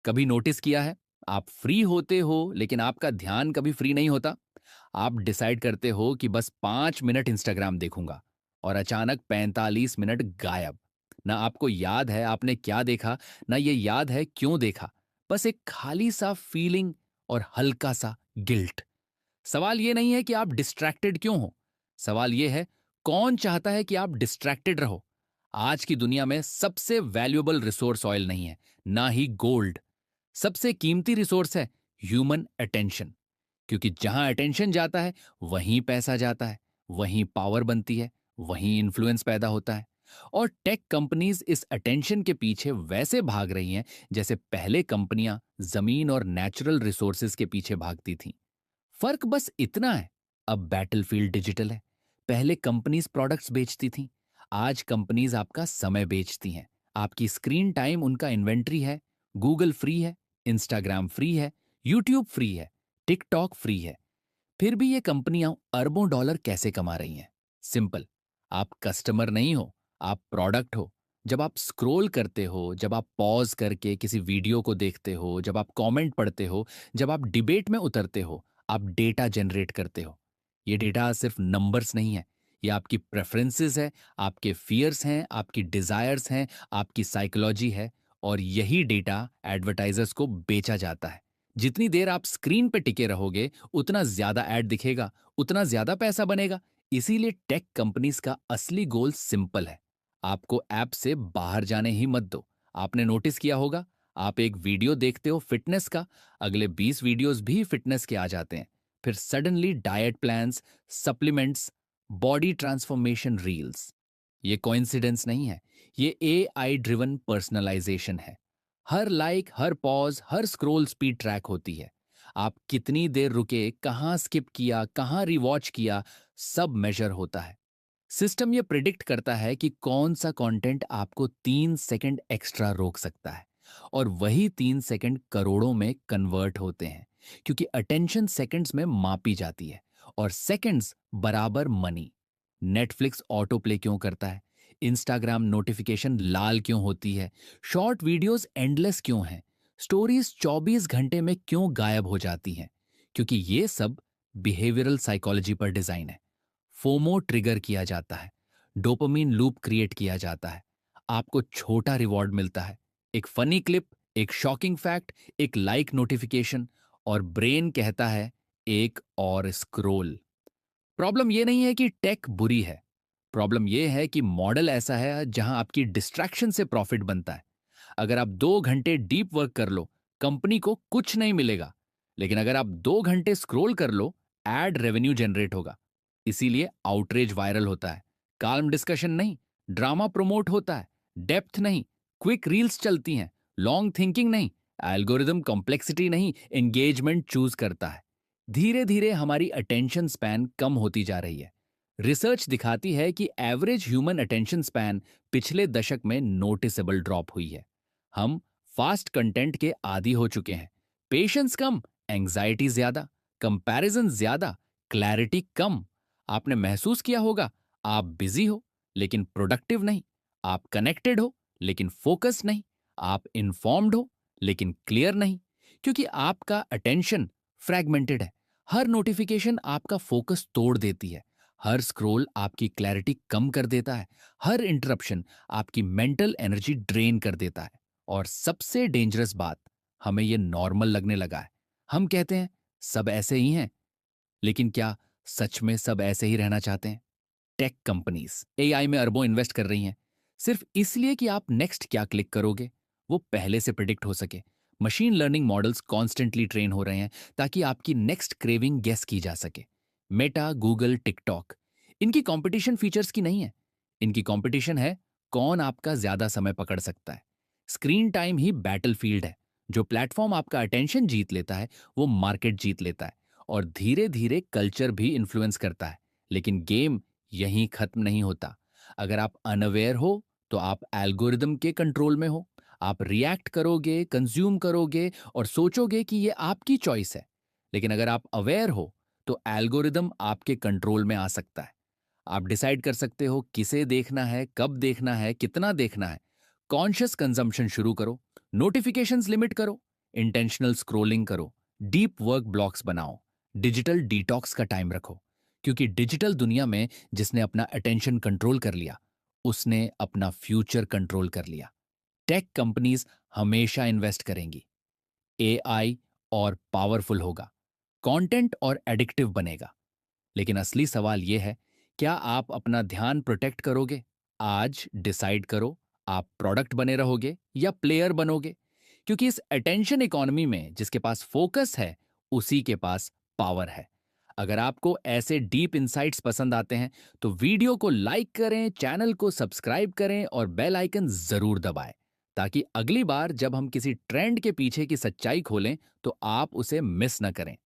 कभी नोटिस किया है, आप फ्री होते हो लेकिन आपका ध्यान कभी फ्री नहीं होता। आप डिसाइड करते हो कि बस 5 मिनट इंस्टाग्राम देखूंगा और अचानक 45 मिनट गायब। ना आपको याद है आपने क्या देखा, ना ये याद है क्यों देखा। बस एक खाली सा फीलिंग और हल्का सा गिल्ट। सवाल ये नहीं है कि आप डिस्ट्रैक्टेड क्यों हो, सवाल ये है कौन चाहता है कि आप डिस्ट्रैक्टेड रहो। आज की दुनिया में सबसे वैल्यूएबल रिसोर्स ऑयल नहीं है, ना ही गोल्ड। सबसे कीमती रिसोर्स है ह्यूमन अटेंशन। क्योंकि जहां अटेंशन जाता है वहीं पैसा जाता है, वहीं पावर बनती है, वहीं इन्फ्लुएंस पैदा होता है। और टेक कंपनीज इस अटेंशन के पीछे वैसे भाग रही हैं जैसे पहले कंपनियां जमीन और नेचुरल रिसोर्सेज के पीछे भागती थीं। फर्क बस इतना है, अब बैटलफील्ड डिजिटल है। पहले कंपनीज प्रोडक्ट्स बेचती थीं, आज कंपनीज आपका समय बेचती हैं। आपकी स्क्रीन टाइम उनका इन्वेंट्री है। गूगल फ्री है, इंस्टाग्राम फ्री है, यूट्यूब फ्री है, टिकटॉक फ्री है। फिर भी ये कंपनियां अरबों डॉलर कैसे कमा रही हैं? सिंपल, आप कस्टमर नहीं हो, आप प्रोडक्ट हो। जब आप स्क्रॉल करते हो, जब आप पॉज करके किसी वीडियो को देखते हो, जब आप कमेंट पढ़ते हो, जब आप डिबेट में उतरते हो, आप डेटा जनरेट करते हो। ये डेटा सिर्फ नंबर्स नहीं है, ये आपकी प्रेफरेंसेस है, आपके फियर्स हैं, आपकी डिजायर्स हैं, आपकी साइकोलॉजी है। और यही डेटा एडवर्टाइजर्स को बेचा जाता है। जितनी देर आप स्क्रीन पे टिके रहोगे उतना ज्यादा ऐड दिखेगा, उतना ज्यादा पैसा बनेगा। इसीलिए टेक कंपनीज का असली गोल सिंपल है, आपको ऐप से बाहर जाने ही मत दो। आपने नोटिस किया होगा, आप एक वीडियो देखते हो फिटनेस का, अगले 20 वीडियोस भी फिटनेस के आ जाते हैं। फिर suddenly diet plans, supplements, body transformation reels. ये कोइंसिडेंस नहीं है, ये एआई ड्रिवन पर्सनलाइजेशन है। हर लाइक, हर पॉज, हर स्क्रॉल स्पीड ट्रैक होती है। आप कितनी देर रुके, कहाँ स्किप किया, कहाँ रिवॉच किया, सब मेजर होता है। सिस्टम ये प्रिडिक्ट करता है कि कौन सा कंटेंट आपको 3 सेकंड एक्स्ट्रा रोक सकता है। और वही 3 सेकंड करोड़ों में कन्वर्ट होते हैं, क्योंकि अटेंशन सेकंड्स में मापी जाती है। और सेकंड्स बराबर मनी। नेटफ्लिक्स ऑटो प्ले क्यों करता है, इंस्टाग्राम नोटिफिकेशन लाल क्यों होती है, शॉर्ट वीडियोस एंडलेस क्यों हैं, स्टोरीज 24 घंटे में क्यों गायब हो जाती हैं? क्योंकि ये सब बिहेवियरल साइकोलॉजी पर डिजाइन है। फोमो ट्रिगर किया जाता है, डोपामिन लूप क्रिएट किया जाता है। आपको छोटा रिवॉर्ड मिलता है, एक फनी क्लिप, एक शॉकिंग फैक्ट, एक लाइक नोटिफिकेशन, और ब्रेन कहता है एक और स्क्रोल। प्रॉब्लम यह नहीं है कि टेक बुरी है, प्रॉब्लम यह है कि मॉडल ऐसा है जहां आपकी डिस्ट्रैक्शन से प्रॉफिट बनता है। अगर आप 2 घंटे डीप वर्क कर लो, कंपनी को कुछ नहीं मिलेगा। लेकिन अगर आप 2 घंटे स्क्रॉल कर लो, एड रेवेन्यू जनरेट होगा। इसीलिए आउटरीच वायरल होता है, काल्म डिस्कशन नहीं, ड्रामा प्रमोट होता है, डेप्थ नहीं, क्विक रील्स चलती हैं, लॉन्ग थिंकिंग नहीं, एल्गोरिदम कॉम्प्लेक्सिटी नहीं, एंगेजमेंट चूज करता है। धीरे धीरे हमारी अटेंशन स्पैन कम होती जा रही है। रिसर्च दिखाती है कि एवरेज ह्यूमन अटेंशन स्पैन पिछले दशक में नोटिसेबल ड्रॉप हुई है। हम फास्ट कंटेंट के आदी हो चुके हैं। पेशेंस कम, एंजाइटी ज्यादा, कंपैरिजन ज्यादा, क्लैरिटी कम। आपने महसूस किया होगा, आप बिजी हो लेकिन प्रोडक्टिव नहीं, आप कनेक्टेड हो लेकिन फोकस नहीं, आप इन्फॉर्म्ड हो लेकिन क्लियर नहीं। क्योंकि आपका अटेंशन फ्रैगमेंटेड है। हर नोटिफिकेशन आपका फोकस तोड़ देती है, हर स्क्रॉल आपकी क्लैरिटी कम कर देता है, हर इंटरप्शन आपकी मेंटल एनर्जी ड्रेन कर देता है। और सबसे डेंजरस बात, हमें यह नॉर्मल लगने लगा है। हम कहते हैं सब ऐसे ही हैं, लेकिन क्या सच में सब ऐसे ही रहना चाहते हैं? टेक कंपनीज एआई में अरबों इन्वेस्ट कर रही हैं, सिर्फ इसलिए कि आप नेक्स्ट क्या क्लिक करोगे वो पहले से प्रिडिक्ट हो सके। Machine learning models constantly train हो रहे हैं ताकि आपकी नेक्स्ट क्रेविंग गेस की जा सके। मेटा, गूगल, टिकटॉक, इनकी कंपटीशन फीचर्स की नहीं है, इनकी कंपटीशन है कौन आपका ज्यादा समय पकड़ सकता है। स्क्रीन टाइम ही बैटलफील्ड है। जो प्लेटफॉर्म आपका अटेंशन जीत लेता है वो मार्केट जीत लेता है, और धीरे धीरे कल्चर भी इन्फ्लुएंस करता है। लेकिन गेम यहीं खत्म नहीं होता। अगर आप अनअवेयर हो तो आप एल्गोरिदम के कंट्रोल में हो। आप रिएक्ट करोगे, कंज्यूम करोगे और सोचोगे कि ये आपकी चॉइस है। लेकिन अगर आप अवेयर हो तो एल्गोरिदम आपके कंट्रोल में आ सकता है। आप डिसाइड कर सकते हो किसे देखना है, कब देखना है, कितना देखना है। कॉन्शियस कंजम्पशन शुरू करो, नोटिफिकेशंस लिमिट करो, इंटेंशनल स्क्रोलिंग करो, डीप वर्क ब्लॉक्स बनाओ, डिजिटल डिटॉक्स का टाइम रखो, क्योंकि डिजिटल दुनिया में जिसने अपना अटेंशन कंट्रोल कर लिया, उसने अपना फ्यूचर कंट्रोल कर लिया। टेक कंपनीज हमेशा इन्वेस्ट करेंगी, एआई और पावरफुल होगा, कंटेंट और एडिक्टिव बनेगा। लेकिन असली सवाल यह है, क्या आप अपना ध्यान प्रोटेक्ट करोगे? आज डिसाइड करो, आप प्रोडक्ट बने रहोगे या प्लेयर बनोगे? क्योंकि इस अटेंशन इकोनॉमी में जिसके पास फोकस है, उसी के पास पावर है। अगर आपको ऐसे डीप इंसाइट्स पसंद आते हैं, तो वीडियो को लाइक करें, चैनल को सब्सक्राइब करें और बेल आइकन जरूर दबाएं, ताकि अगली बार जब हम किसी ट्रेंड के पीछे की सच्चाई खोलें, तो आप उसे मिस न करें।